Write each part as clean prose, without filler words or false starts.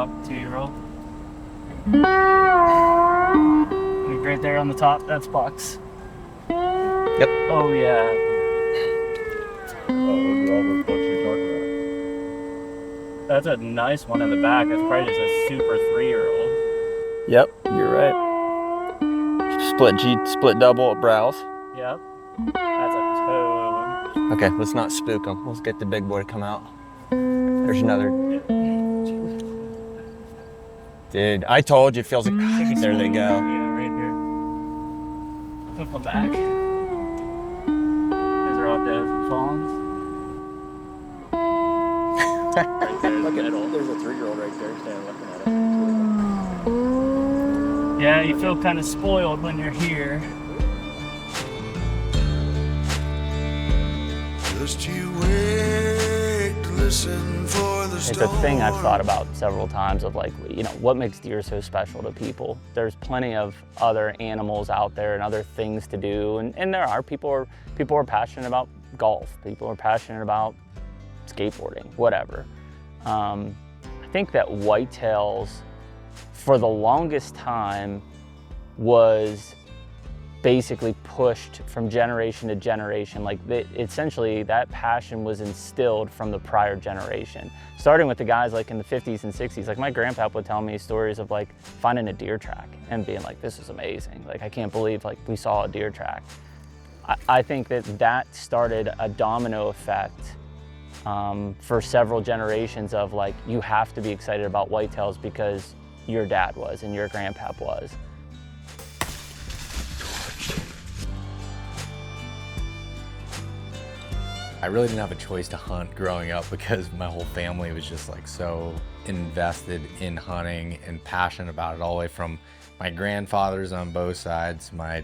top, 2-year-old. Right there on the top, that's Bucks. Yep. Oh yeah. Oh, those are all those bucks you're talking That's a nice one in the back. That's probably just a super 3-year-old. Yep, you're right. Split double at brows. Yep. That's a toad. Okay, let's not spook them. Let's get the big boy to come out. There's another. Dude, I told you it feels like. There they go. Yeah, right here. Flip them back. These are all dead fawns. Right there in the middle. There's a 3-year-old right there standing looking at it. Yeah, you feel kind of spoiled when you're here. Just you wait, listen for the It's a thing I've thought about several times of like, you know, what makes deer so special to people? There's plenty of other animals out there and other things to do, and there are people are passionate about golf. People are passionate about skateboarding, whatever. I think that whitetails, for the longest time, was basically pushed from generation to generation. Like essentially that passion was instilled from the prior generation. Starting with the guys like in the 50s and 60s, like my grandpa would tell me stories of like finding a deer track and being like, this is amazing. Like, I can't believe like we saw a deer track. I think that started a domino effect for several generations of like, you have to be excited about whitetails because your dad was and your grandpa was. I really didn't have a choice to hunt growing up because my whole family was just like so invested in hunting and passionate about it, all the way from my grandfathers on both sides, my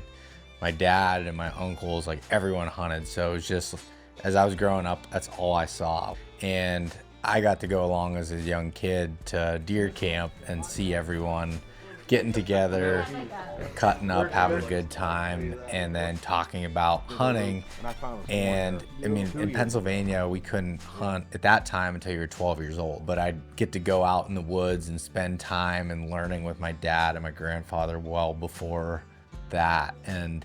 dad and my uncles, like everyone hunted. So it was just, as I was growing up, that's all I saw. And I got to go along as a young kid to deer camp and see everyone getting together, cutting up, having a good time, and then talking about hunting. And I mean, in Pennsylvania, we couldn't hunt at that time until you were 12 years old, but I'd get to go out in the woods and spend time and learning with my dad and my grandfather well before that. And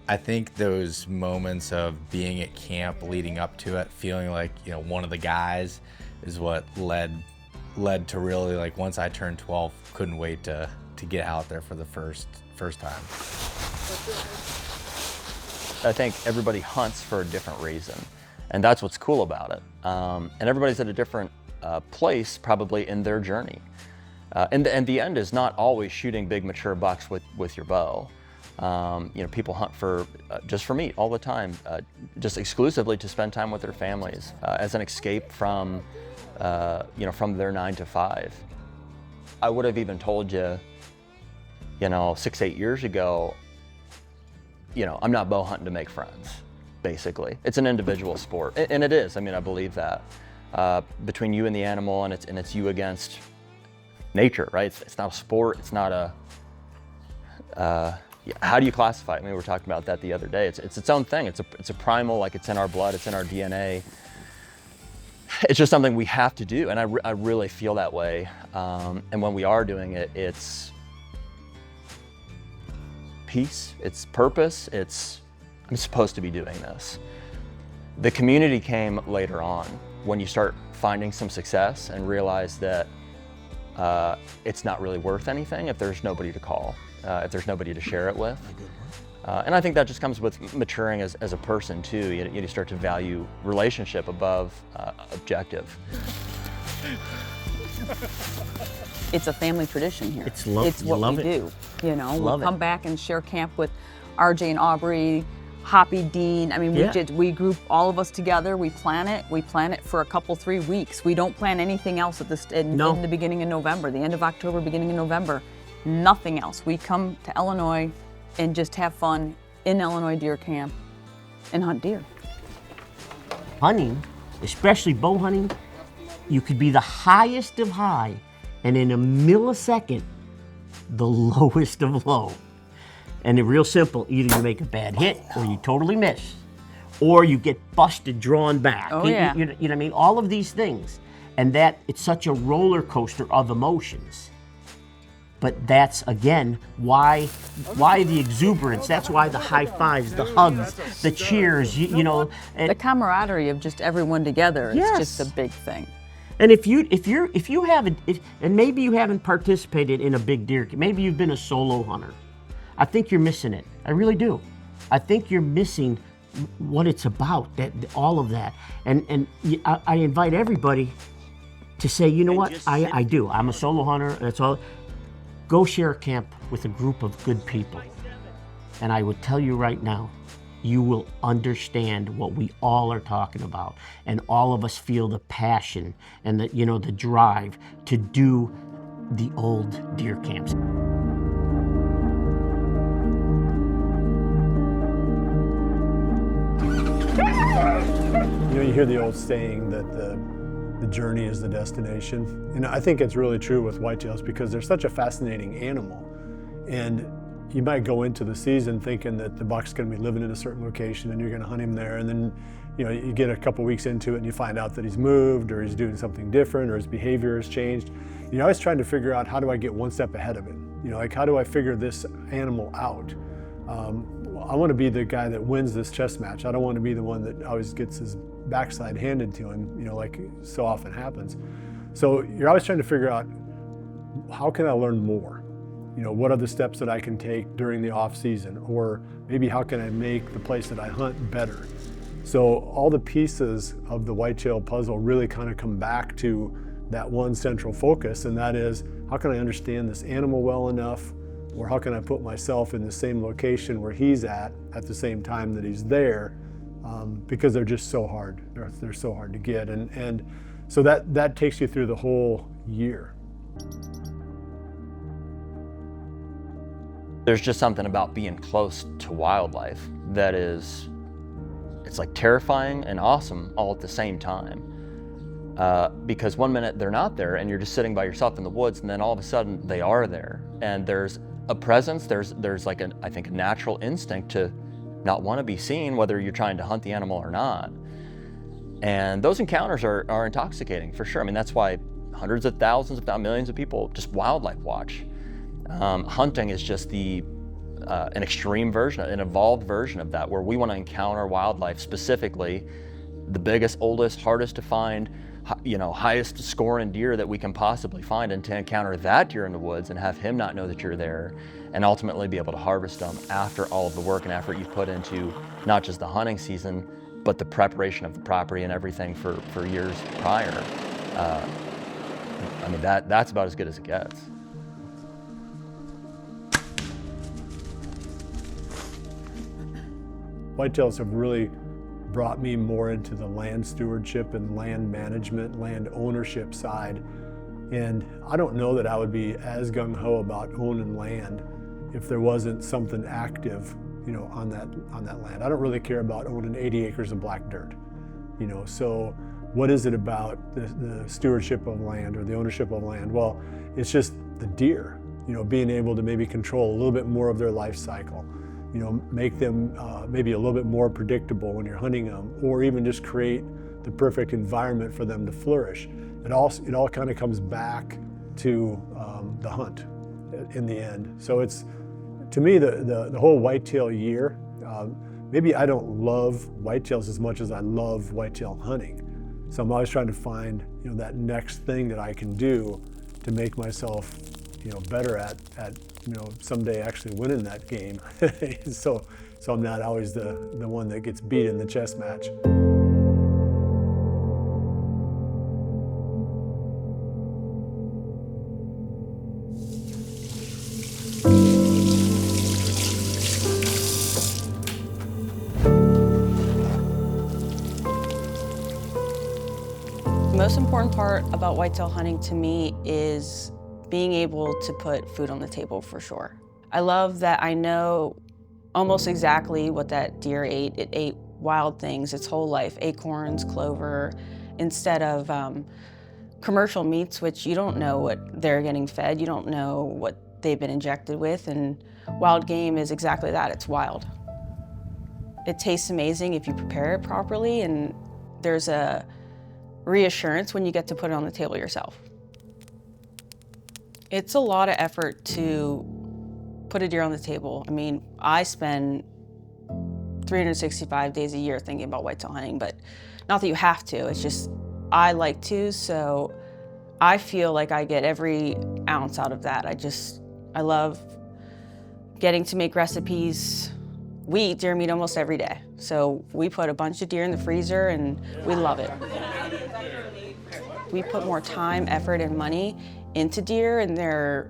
I think those moments of being at camp leading up to it, feeling like, you know, one of the guys, is what led to really, like, once I turned 12, couldn't wait to get out there for the first time. I think everybody hunts for a different reason, and that's what's cool about it. And everybody's at a different place probably in their journey. And the end is not always shooting big mature bucks with your bow. You know, people hunt for just for meat all the time, just exclusively to spend time with their families as an escape from you know, from their 9 to 5. I would have even told you, you know, 6-8 years ago, you know, I'm not bow hunting to make friends, basically. It's an individual sport, and it is. I mean, I believe that. Between you and the animal, and it's you against nature, right? It's not a sport, it's not a, how do you classify it? I mean, we were talking about that the other day. It's its own thing. It's a primal, like it's in our blood, it's in our DNA. It's just something we have to do, and I really feel that way. And when we are doing it, it's peace, it's purpose, I'm supposed to be doing this. The community came later on when you start finding some success and realize that it's not really worth anything if there's nobody to call, if there's nobody to share it with. And I think that just comes with maturing as a person too. You start to value relationship above objective. It's a family tradition here. It's what we do. You know, we come back and share camp with RJ and Aubrey, Hoppy, Dean. I mean, we group all of us together. We plan it. We plan it for a couple, 3 weeks. We don't plan anything else at in the beginning of November, the end of October, beginning of November. Nothing else. We come to Illinois and just have fun in Illinois deer camp and hunt deer. Hunting, especially bow hunting, you could be the highest of high, and in a millisecond, the lowest of low. And it's real simple, either you make a bad hit or you totally miss, or you get busted drawn back. Oh, yeah. You know what I mean? All of these things. And that it's such a roller coaster of emotions. But that's, again, why the exuberance, that's why the high fives, the hugs, the cheers, you know. And the camaraderie of just everyone together is Yes. just a big thing. And if you haven't, and maybe you haven't participated in a big deer, maybe you've been a solo hunter, I think you're missing it. I really do. I think you're missing what it's about, that all of that. And I invite everybody to say, you know what, I do. I'm a solo hunter, that's all. Go share a camp with a group of good people. And I would tell you right now, you will understand what we all are talking about. And all of us feel the passion and the, you know, the drive to do the old deer camps. You know, you hear the old saying that the journey is the destination. And I think it's really true with whitetails because they're such a fascinating animal. And you might go into the season thinking that the buck's gonna be living in a certain location and you're gonna hunt him there. And then, you know, you get a couple weeks into it and you find out that he's moved or he's doing something different or his behavior has changed. You're always trying to figure out, how do I get one step ahead of it? You know, like, how do I figure this animal out? I want to be the guy that wins this chess match. I don't want to be the one that always gets his backside handed to him, you know, like so often happens. So you're always trying to figure out, how can I learn more? You know, what are the steps that I can take during the off season? Or maybe how can I make the place that I hunt better? So all the pieces of the whitetail puzzle really kind of come back to that one central focus, and that is, how can I understand this animal well enough? Or how can I put myself in the same location where he's at the same time that he's there? Because they're just so hard. They're so hard to get. And so that takes you through the whole year. There's just something about being close to wildlife that is, it's like terrifying and awesome all at the same time. Because one minute they're not there and you're just sitting by yourself in the woods, and then all of a sudden they are there. And there's a presence, there's like I think a natural instinct to not want to be seen, whether you're trying to hunt the animal or not. And those encounters are intoxicating for sure. I mean, that's why hundreds of thousands, if not millions of people just wildlife watch. Hunting is just an extreme version, an evolved version of that, where we want to encounter wildlife, specifically the biggest, oldest, hardest to find, you know, highest scoring deer that we can possibly find, and to encounter that deer in the woods and have him not know that you're there, and ultimately be able to harvest them after all of the work and effort you've put into not just the hunting season, but the preparation of the property and everything for years prior. I mean, that's about as good as it gets. Whitetails have really brought me more into the land stewardship and land management, land ownership side. And I don't know that I would be as gung-ho about owning land if there wasn't something active, you know, on that land. I don't really care about owning 80 acres of black dirt, you know. So what is it about the stewardship of land or the ownership of land? Well, it's just the deer, you know, being able to maybe control a little bit more of their life cycle. You know, make them maybe a little bit more predictable when you're hunting them, or even just create the perfect environment for them to flourish. It all kind of comes back to the hunt in the end. So it's, to me, the whole whitetail year, maybe I don't love whitetails as much as I love whitetail hunting. So I'm always trying to find, you know, that next thing that I can do to make myself, you know, better at you know, someday actually winning that game. so I'm not always the one that gets beat in the chess match. The most important part about whitetail hunting to me is being able to put food on the table, for sure. I love that I know almost exactly what that deer ate. It ate wild things its whole life, acorns, clover, instead of commercial meats, which you don't know what they're getting fed, you don't know what they've been injected with, and wild game is exactly that, it's wild. It tastes amazing if you prepare it properly, and there's a reassurance when you get to put it on the table yourself. It's a lot of effort to put a deer on the table. I mean, I spend 365 days a year thinking about whitetail hunting, but not that you have to, it's just I like to, so I feel like I get every ounce out of that. I love getting to make recipes. We eat deer meat almost every day, so we put a bunch of deer in the freezer and we love it. We put more time, effort, and money into deer and their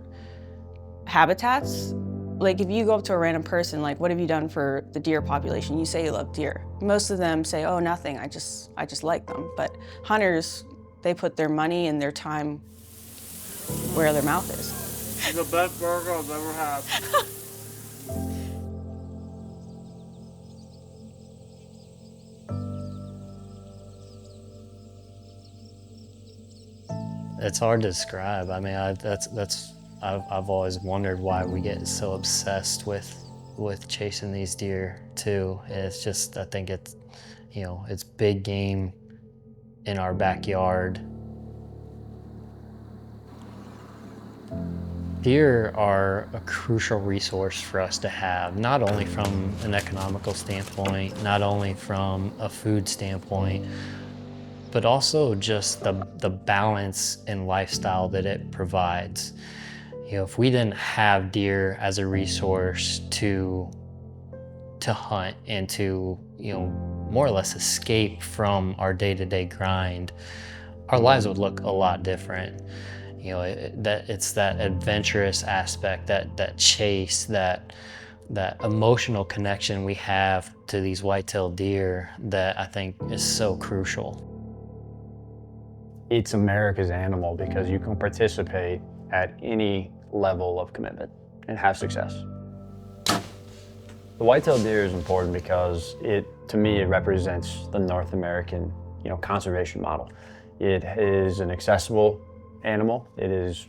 habitats. Like if you go up to a random person, like, what have you done for the deer population? You say you love deer. Most of them say, oh, nothing, I just like them. But hunters, they put their money and their time where their mouth is. The best burger I've ever had. It's hard to describe. I mean, I've always wondered why we get so obsessed with chasing these deer too. It's just, I think it's, you know, it's big game in our backyard. Deer are a crucial resource for us to have, not only from an economical standpoint, not only from a food standpoint, but also just the balance and lifestyle that it provides. You know, if we didn't have deer as a resource to hunt and to, you know, more or less escape from our day-to-day grind, our lives would look a lot different. You know, it's that adventurous aspect, that chase, that emotional connection we have to these white-tailed deer that I think is so crucial. It's America's animal because you can participate at any level of commitment and have success. The white-tailed deer is important because to me, it represents the North American, you know, conservation model. It is an accessible animal. It is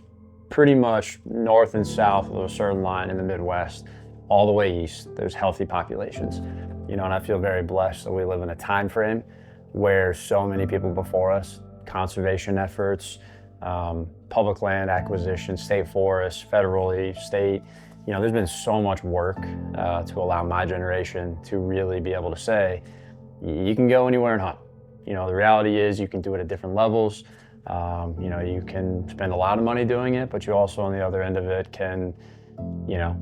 pretty much north and south of a certain line in the Midwest, all the way east. There's healthy populations, you know, and I feel very blessed that we live in a time frame where so many people before us, conservation efforts, public land acquisition, state forests, federally, state, you know, there's been so much work to allow my generation to really be able to say, you can go anywhere and hunt. You know, the reality is you can do it at different levels. You know, you can spend a lot of money doing it, but you also on the other end of it can, you know,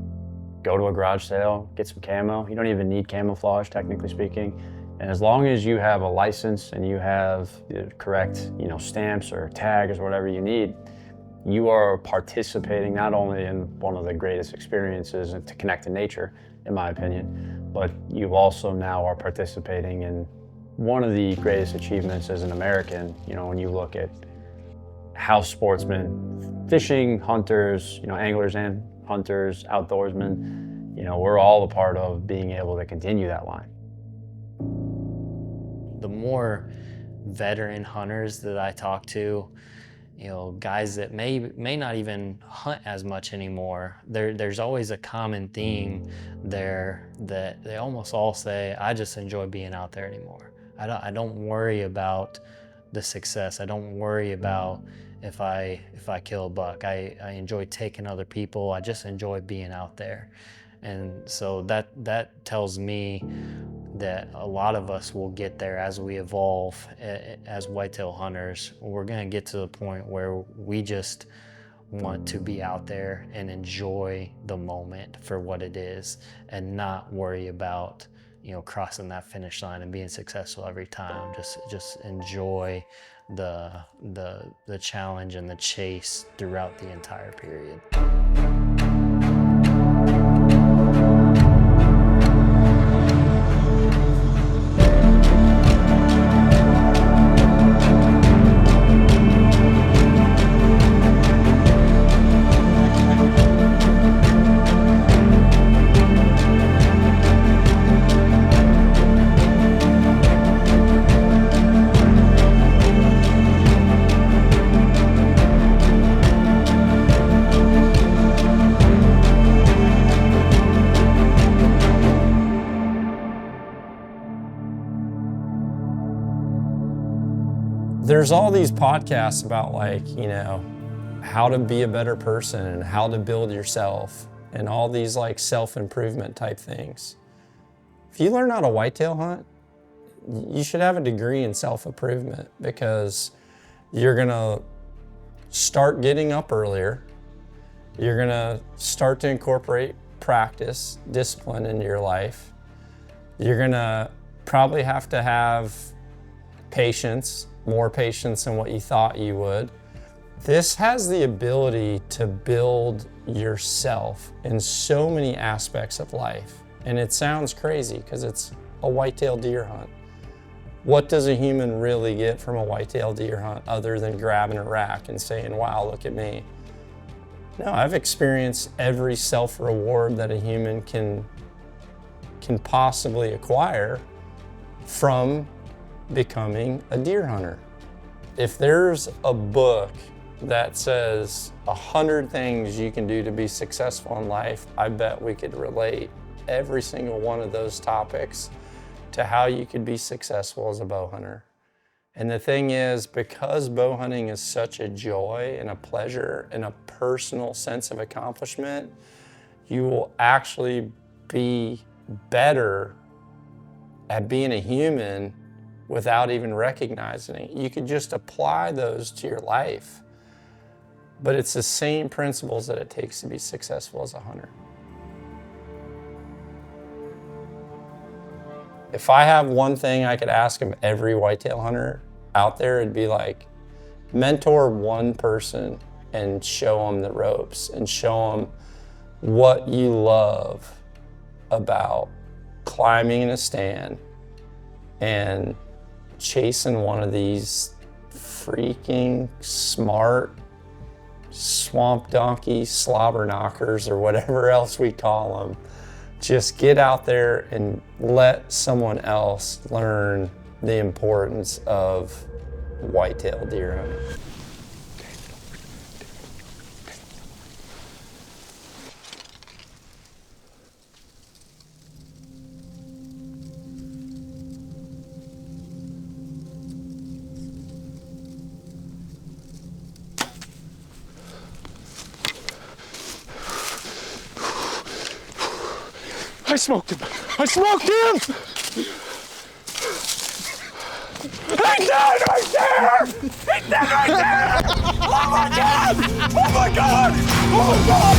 go to a garage sale, get some camo. You don't even need camouflage, technically speaking. And as long as you have a license and you have the correct, you know, stamps or tags or whatever you need, you are participating not only in one of the greatest experiences to connect to nature, in my opinion, but you also now are participating in one of the greatest achievements as an American. You know, when you look at how sportsmen, fishing, hunters, you know, anglers and hunters, outdoorsmen, you know, we're all a part of being able to continue that line. The more veteran hunters that I talk to, you know, guys that may not even hunt as much anymore, there's always a common theme there that they almost all say, I just enjoy being out there anymore. I don't worry about the success. I don't worry about if I kill a buck. I enjoy taking other people. I just enjoy being out there. And so that tells me that a lot of us will get there as we evolve as whitetail hunters. We're gonna get to the point where we just want to be out there and enjoy the moment for what it is and not worry about, you know, crossing that finish line and being successful every time. Just enjoy the challenge and the chase throughout the entire period. There's all these podcasts about like, you know, how to be a better person and how to build yourself and all these like self-improvement type things. If you learn how to whitetail hunt, you should have a degree in self-improvement, because you're gonna start getting up earlier. You're gonna start to incorporate practice, discipline into your life. You're gonna probably have to have patience, more patience than what you thought you would. This has the ability to build yourself in so many aspects of life. And it sounds crazy because it's a whitetail deer hunt. What does a human really get from a whitetail deer hunt other than grabbing a rack and saying, wow, look at me? No, I've experienced every self-reward that a human can possibly acquire from becoming a deer hunter. If there's a book that says 100 things you can do to be successful in life, I bet we could relate every single one of those topics to how you could be successful as a bow hunter. And the thing is, because bow hunting is such a joy and a pleasure and a personal sense of accomplishment, you will actually be better at being a human without even recognizing it. You could just apply those to your life. But it's the same principles that it takes to be successful as a hunter. If I have one thing I could ask of every whitetail hunter out there, it'd be like, mentor one person and show them the ropes and show them what you love about climbing in a stand and chasing one of these freaking smart swamp donkey slobber knockers or whatever else we call them. Just get out there and let someone else learn the importance of whitetail deer hunting. I smoked him! I smoked him! He's dead right there! He's dead right there! Oh my God! Oh my God! Oh my God!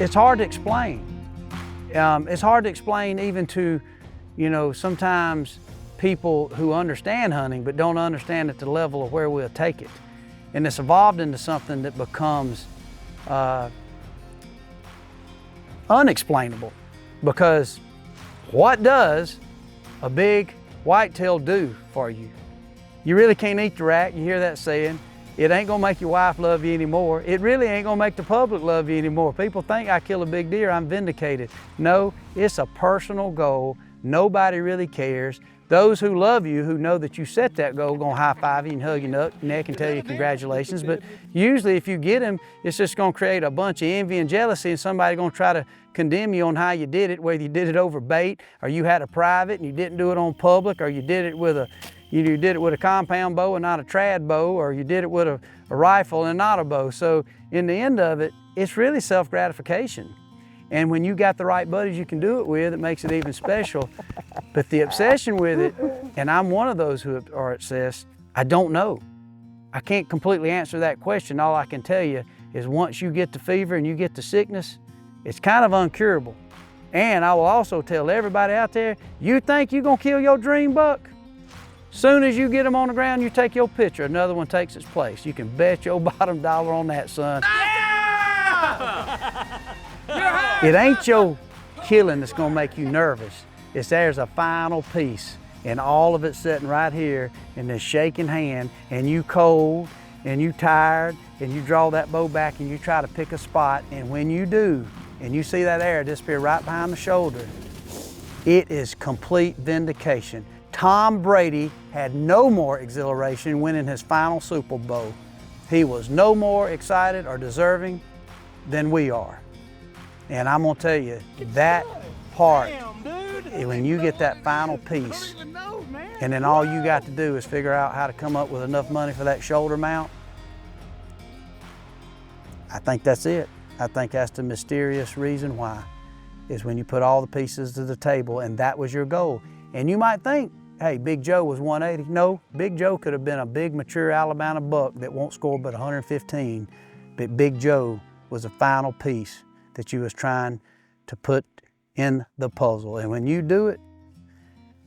It's hard to explain. It's hard to explain even to, you know, sometimes people who understand hunting but don't understand at the level of where we'll take it. And it's evolved into something that becomes unexplainable, because what does a big whitetail do for you? You really can't eat the rack, you hear that saying. It ain't gonna make your wife love you anymore. It really ain't gonna make the public love you anymore. People think I kill a big deer, I'm vindicated. No, it's a personal goal. Nobody really cares. Those who love you, who know that you set that goal, gonna high five you and hug your neck and tell you congratulations. But usually if you get them, it's just gonna create a bunch of envy and jealousy, and somebody gonna try to condemn you on how you did it, whether you did it over bait, or you had a private and you didn't do it on public, or you did it with a you did it with a compound bow and not a trad bow, or you did it with a rifle and not a bow. So in the end of it, it's really self-gratification. And when you got the right buddies you can do it with, it makes it even special. But the obsession with it, and I'm one of those who are obsessed, I don't know. I can't completely answer that question. All I can tell you is once you get the fever and you get the sickness, it's kind of uncurable. And I will also tell everybody out there, you think you're gonna kill your dream buck? Soon as you get them on the ground, you take your picture, another one takes its place. You can bet your bottom dollar on that, son. Yeah! It ain't your killing that's gonna make you nervous. It's there's a final piece, and all of it sitting right here in this shaking hand, and you cold, and you tired and you draw that bow back and you try to pick a spot, and when you do, and you see that arrow disappear right behind the shoulder, it is complete vindication. Tom Brady had no more exhilaration winning his final Super Bowl. He was no more excited or deserving than we are. And I'm gonna tell you, that part, when you get that final piece, and then all you got to do is figure out how to come up with enough money for that shoulder mount, I think that's it. I think that's the mysterious reason why, is when you put all the pieces to the table and that was your goal. And you might think, hey, Big Joe was 180. No, Big Joe could have been a big, mature Alabama buck that won't score but 115, but Big Joe was the final piece that you was trying to put in the puzzle. And when you do it,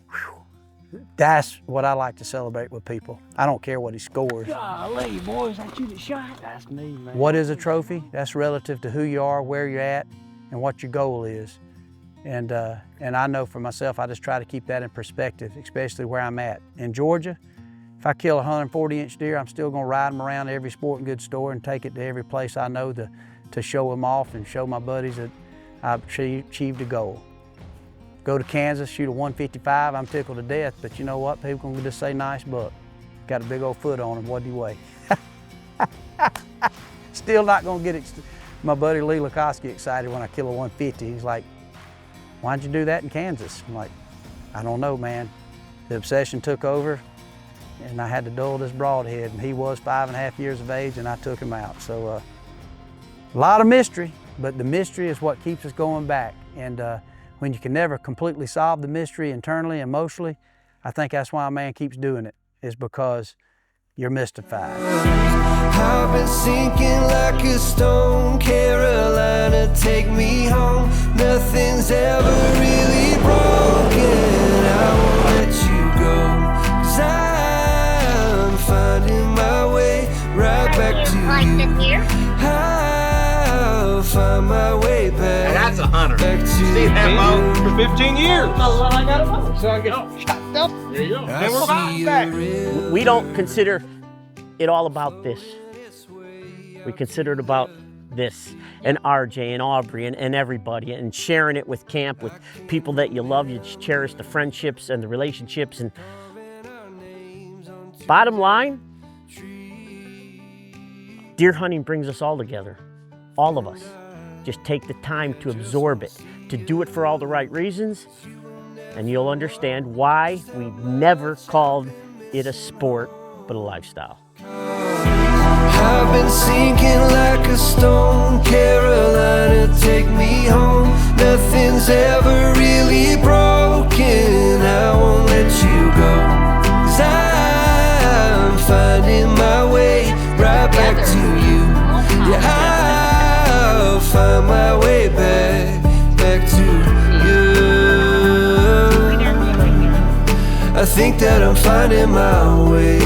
whew, that's what I like to celebrate with people. I don't care what he scores. Golly, boys, that's you that shot. That's me, man. What is a trophy? That's relative to who you are, where you're at, and what your goal is. And I know for myself, I just try to keep that in perspective, especially where I'm at. In Georgia, if I kill a 140-inch deer, I'm still gonna ride them around every sporting goods store and take it to every place I know to show them off and show my buddies that I've achieved a goal. Go to Kansas, shoot a 155, I'm tickled to death, but you know what? People gonna just say, nice buck. Got a big old foot on him, what do you weigh? Still not gonna get my buddy Lee Lukoski excited when I kill a 150. He's like, why'd you do that in Kansas? I'm like, I don't know, man. The obsession took over and I had to dull this broadhead, and he was 5.5 years of age and I took him out. So a lot of mystery, but the mystery is what keeps us going back. And when you can never completely solve the mystery internally, emotionally, I think that's why a man keeps doing it, is because you're mystified. I've been sinking like a stone, Carolina, take me home. Nothing's ever really broken, I won't let you go. 'Cause I'm finding my way right back to you. I'll find my way back. That's a hunter. Seen that bow for 15 years. I got a bow, so I get chopped up. There you go. And we're back. We don't consider it all about this. We consider it about this, and RJ and Aubrey and everybody, and sharing it with camp, with people that you love. You cherish the friendships and the relationships. And bottom line, deer hunting brings us all together, all of us. Just take the time to absorb it, to do it for all the right reasons, and you'll understand why we never called it a sport, but a lifestyle. I've been sinking like a stone, Carolina, take me home. Nothing's ever really broken, I won't let you go. 'Cause I'm finding my way right back to you. Yeah, I'll find my way back to you. I think that I'm finding my way.